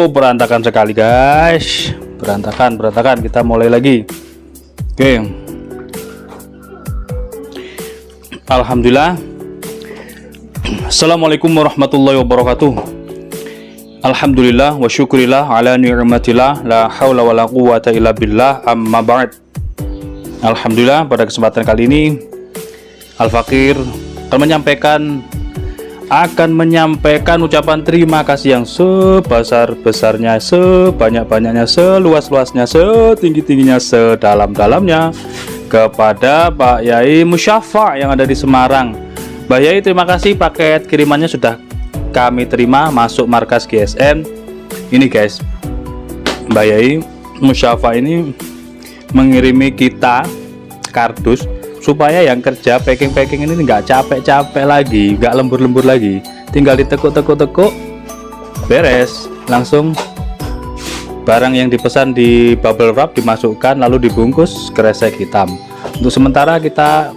Berantakan sekali guys, berantakan. Kita mulai lagi. Oke. Alhamdulillah. Assalamualaikum warahmatullahi wabarakatuh. Alhamdulillah wa syukurillah ala ni'matillah, la haula wala quwata illa billah, amma ba'd. Alhamdulillah, pada kesempatan kali ini Al-Fakir akan menyampaikan ucapan terima kasih yang sebesar-besarnya, sebanyak-banyaknya, seluas-luasnya, setinggi-tingginya, sedalam-dalamnya kepada Pak Yai Musyafa yang ada di Semarang. Mbak Yai, terima kasih, paket kirimannya sudah kami terima masuk markas GSN. Ini guys, Mbak Yai Musyafa ini mengirimi kita kardus supaya yang kerja packing ini nggak capek-capek lagi, nggak lembur-lembur lagi, tinggal ditekuk-tekuk beres, langsung barang yang dipesan di bubble wrap dimasukkan lalu dibungkus kresek hitam. Untuk sementara kita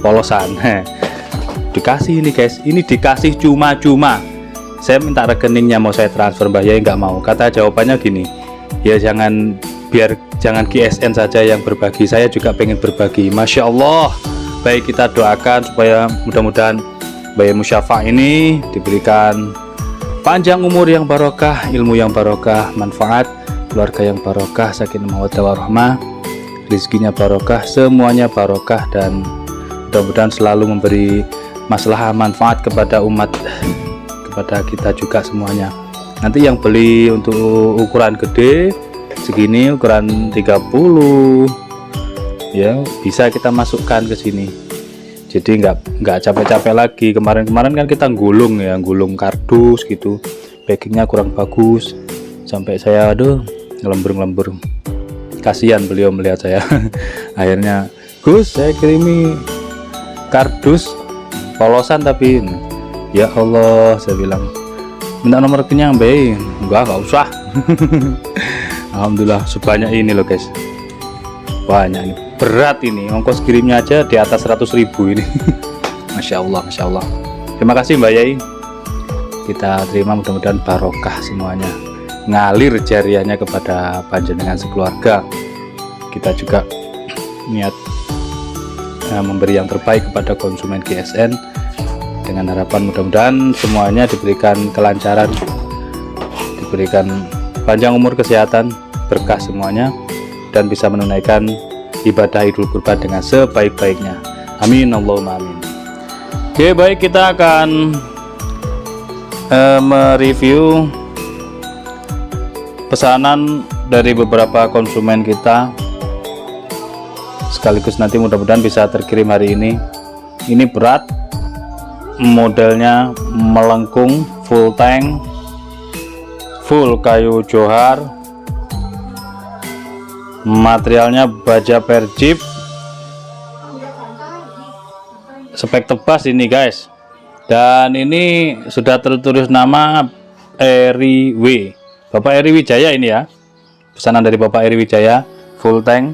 polosan. Dikasih ini guys, ini dikasih cuma-cuma. Saya minta rekeningnya mau saya transfer, Mbak Yai nggak mau. Kata jawabannya gini, ya jangan GSN saja yang berbagi, saya juga pengen berbagi. Masya Allah. Baik, kita doakan supaya mudah-mudahan Mbak Yai Musyafa ini diberikan panjang umur yang barokah, ilmu yang barokah, manfaat, keluarga yang barokah, sakinah mawaddah warahmah, rizkinya barokah, semuanya barokah, dan mudah-mudahan selalu memberi maslahah manfaat kepada umat, kepada kita juga semuanya. Nanti yang beli untuk ukuran gede segini, ukuran 30 ya, bisa kita masukkan ke sini, jadi nggak capek-capek lagi. Kemarin kan kita gulung kardus gitu, packingnya kurang bagus sampai saya lembur, kasihan beliau melihat saya. Akhirnya, Gus, saya kirimi kardus polosan, tapi ya Allah, saya bilang minta nomor rekeningnya Mbak. Nggak usah. Alhamdulillah, sebanyak ini loh guys, banyak ini, berat ini, ongkos kirimnya aja di atas 100.000 ini. Masya Allah, Masya Allah. Terima kasih Mbak Yai, kita terima, mudah-mudahan barokah semuanya, ngalir jariahnya kepada panjenengan sekeluarga. Kita juga niat memberi yang terbaik kepada konsumen GSN, dengan harapan mudah-mudahan semuanya diberikan kelancaran, diberikan panjang umur, kesehatan, berkah semuanya, dan bisa menunaikan ibadah Idul Kurban dengan sebaik-baiknya. Amin Allahumma amin. Oke, baik, kita akan mereview pesanan dari beberapa konsumen kita, sekaligus nanti mudah-mudahan bisa terkirim hari ini. Ini berat, modelnya melengkung, full tank, full kayu johar, materialnya baja Persib, spek tebas ini guys, dan ini sudah tertulis nama Eri W, Bapak Eri Wijaya ini ya, pesanan dari Bapak Eri Wijaya, full tank,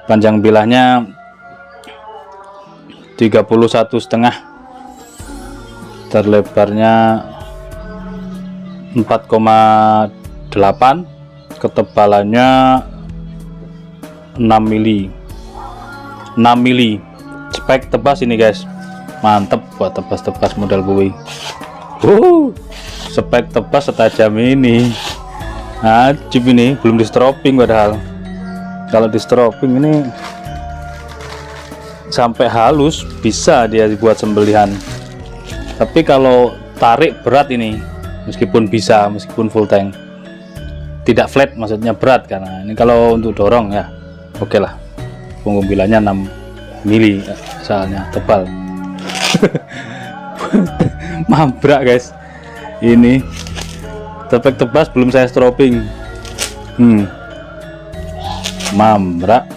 panjang bilahnya 31,5, terlebarnya 4,8, ketebalannya 6 mili, spek tebas ini guys, mantep buat tebas-tebas model bui. Spek tebas setajam ini, ajib ini, belum di stroping, padahal kalau di stroping ini sampai halus bisa dia dibuat sembelihan. Tapi kalau tarik berat ini, meskipun full tank, tidak flat, maksudnya berat, karena ini kalau untuk dorong ya oke lah. Punggung bilanya 6 mili soalnya, tebal. Mabrak guys, ini tepek tebas, belum saya stroping. Mabrak.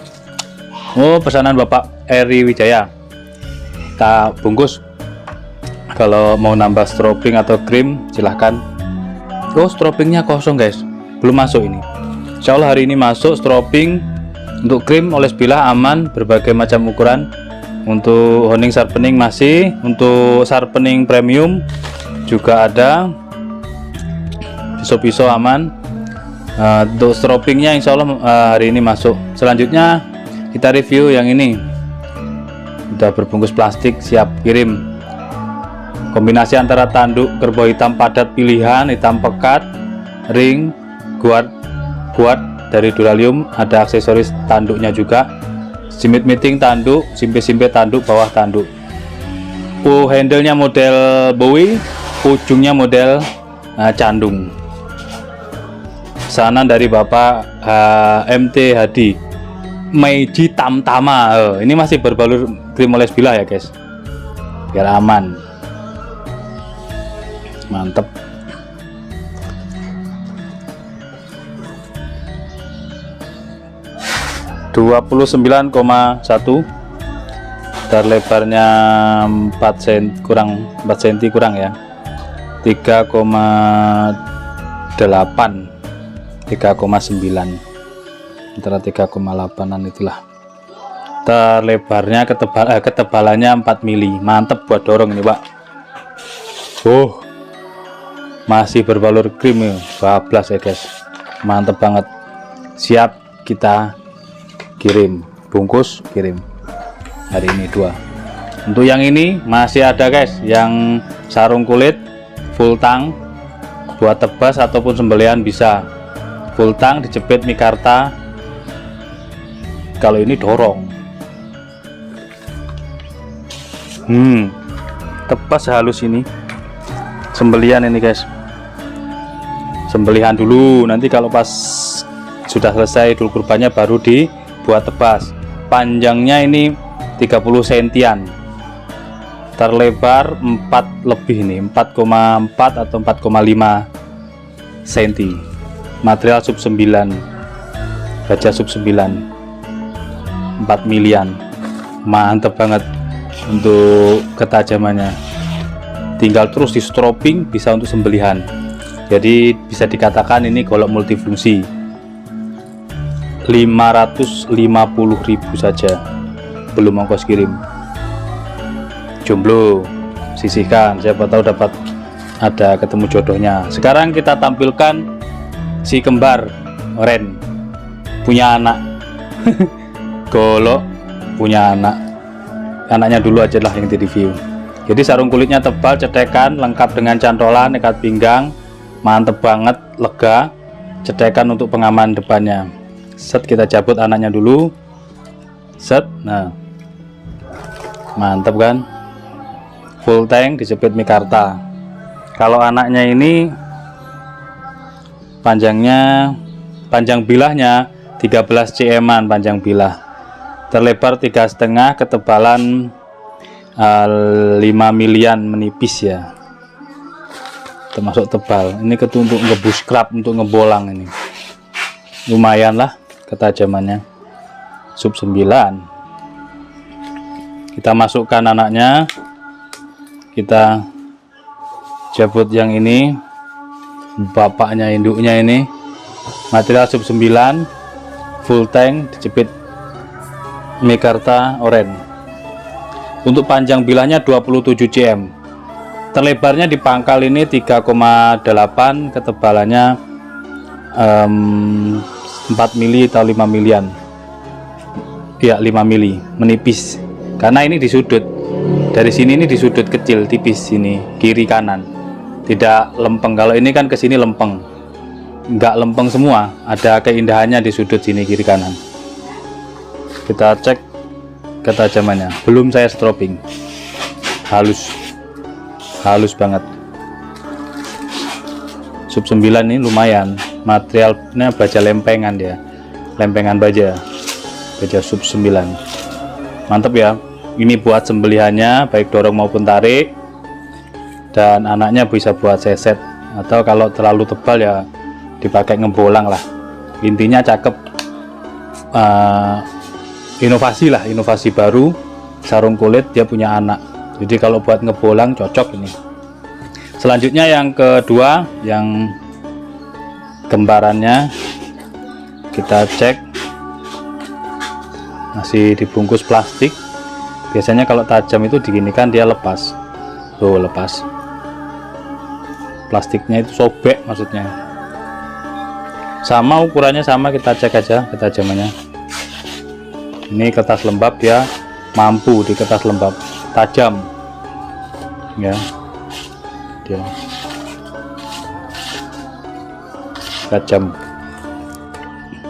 Oh, pesanan Bapak Eri Wijaya, kita bungkus. Kalau mau nambah stroping atau krim silahkan. Oh, stropingnya kosong guys, belum masuk ini. Insya Allah hari ini masuk stroping. Untuk krim oles bilah aman, berbagai macam ukuran. Untuk honing sharpening masih, untuk sharpening premium juga ada, pisau-pisau aman. Untuk stropingnya insya Allah hari ini masuk. Selanjutnya kita review yang ini, udah berbungkus plastik siap kirim. Kombinasi antara tanduk kerbau hitam padat pilihan, hitam pekat, ring, guard dari Duralium, ada aksesoris tanduknya juga, simit meeting tanduk, simpe tanduk, bawah tanduk. Handle-nya model Bowie, ujungnya model candung. Pesanan dari Bapak MT Hadi, Meiji Tamtama. Ini masih berbalur krim oles bilah ya guys, biar aman. Mantep. (29,1) dar lebarnya 4 cm kurang ya, 3,8 3,9 antara 3,8an itulah. Dar lebarnya ketebalannya 4 mili. Mantep buat dorong ini Pak. Masih berbalur krim ya, bablas ya guys, mantep banget. Siap kita kirim, bungkus kirim hari ini 2. Untuk yang ini masih ada guys, yang sarung kulit full tang, buat tebas ataupun sembelihan bisa. Full tang dijepit mikarta, kalau ini dorong. Tebas halus ini, sembelihan ini guys, sembelihan dulu, nanti kalau pas sudah selesai idul kurbannya baru dibuat tebas. Panjangnya ini 30 sentian, terlebar 4 lebih ini, 4,4 atau 4,5 cm. Material sub 9, baja sub 9, 4 milian. Mantep banget untuk ketajamannya, tinggal terus di stroping, bisa untuk sembelihan. Jadi bisa dikatakan ini golok multifungsi. 550.000 saja, belum ongkos kirim. Jomblo sisihkan, siapa tahu dapat ada ketemu jodohnya. Sekarang kita tampilkan si kembar Ren punya anak. Golok punya anak, anaknya dulu aja lah yang di review. Jadi sarung kulitnya tebal, cetekan, lengkap dengan cantolan, ikat pinggang, mantep banget, lega. Cetekan untuk pengaman depannya. Set, kita cabut anaknya dulu. Set, nah mantep kan, full tank, dijepit mikarta. Kalau anaknya ini panjang bilahnya 13 cm panjang bilah, terlebar 3,5, ketebalan 5 milian, menipis ya, termasuk tebal. Ini untuk ngebus scrap, untuk ngebolang, ini lumayan lah ketajamannya. Sub 9. Kita masukkan anaknya, kita cabut yang ini, bapaknya induknya ini, material sub 9, full tank, dijepit mikarta oren. Untuk panjang bilahnya 27 cm, terlebarnya di pangkal ini 3,8, ketebalannya 4 mili atau 5 milian ya, 5 mili, menipis karena ini di sudut, dari sini ini di sudut kecil tipis, ini kiri kanan tidak lempeng. Kalau ini kan ke sini lempeng, nggak lempeng semua, ada keindahannya di sudut sini kiri kanan. Kita cek ketajamannya, belum saya stroping, halus banget. Sub 9 ini lumayan, materialnya baja lempengan, dia lempengan baja sub 9, mantap ya. Ini buat sembelihannya, baik dorong maupun tarik, dan anaknya bisa buat seset, atau kalau terlalu tebal ya dipakai ngebolang lah. Intinya cakep. Inovasi baru, sarung kulit, dia punya anak, jadi kalau buat ngebolang cocok ini. Selanjutnya yang kedua, yang kembarannya, kita cek, masih dibungkus plastik. Biasanya kalau tajam itu diginikan dia lepas. Tuh, lepas. plastiknya itu sobek maksudnya. Sama ukurannya sama, kita cek aja ketajamannya. Ini kertas lembab ya, mampu di kertas lembab, tajam ya dia, tajam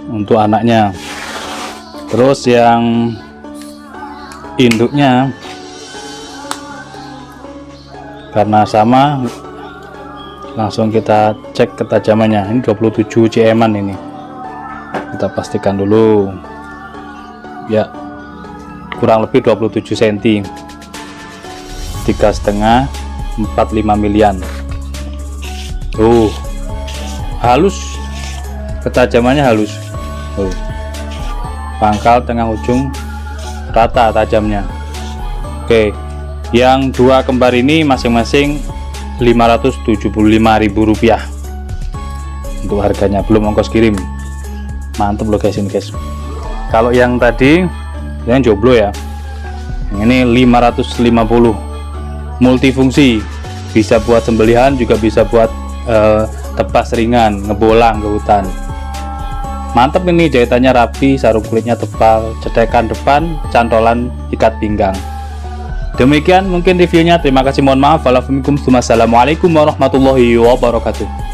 untuk anaknya. Terus yang induknya karena sama, langsung kita cek ketajamannya. Ini 27 cm ini, kita pastikan dulu ya, kurang lebih 27 cm, 3,5 45 milian. Halus, ketajamannya halus. Pangkal tengah ujung rata tajamnya. Oke, yang dua kembar ini masing-masing Rp575.000 untuk harganya, belum ongkos kirim. Mantap loh guys ini guys. Kalau yang tadi yang jomblo ya, ini 550, multifungsi, bisa buat sembelihan, juga bisa buat tebas ringan, ngebolang ke hutan. Mantep ini, jahitannya rapi, sarung kulitnya tebal, cetekan depan, cantolan ikat pinggang. Demikian mungkin reviewnya, terima kasih, mohon maaf. Wassalamualaikum warahmatullahi wabarakatuh.